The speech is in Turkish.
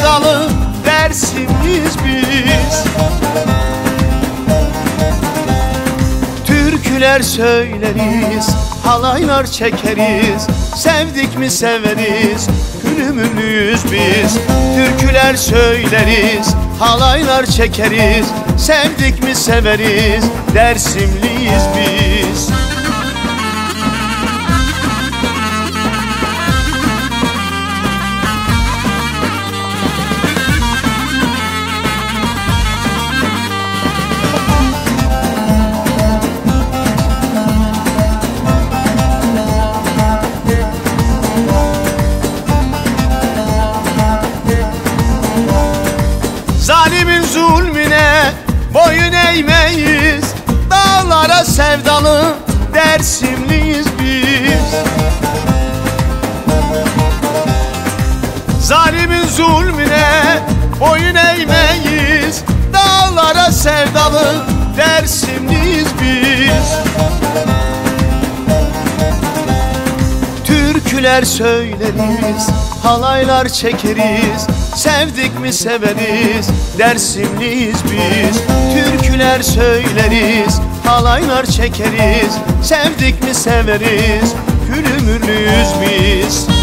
sevdalı Dersimliyiz biz. Türküler söyleriz, halaylar çekeriz, sevdik mi severiz, hürümürlüyüz biz. Türküler söyleriz, halaylar çekeriz, sevdik mi severiz, Dersimliyiz biz. Zalimin zulmüne boyun eğmeyiz, dağlara sevdalı Dersimliyiz biz. Zalimin zulmüne boyun eğmeyiz, dağlara sevdalı Dersimliyiz biz. Türküler söyleriz, halaylar çekeriz, sevdik mi severiz, Dersimliyiz biz. Türküler söyleriz, halaylar çekeriz, sevdik mi severiz, hürümürlüyüz biz.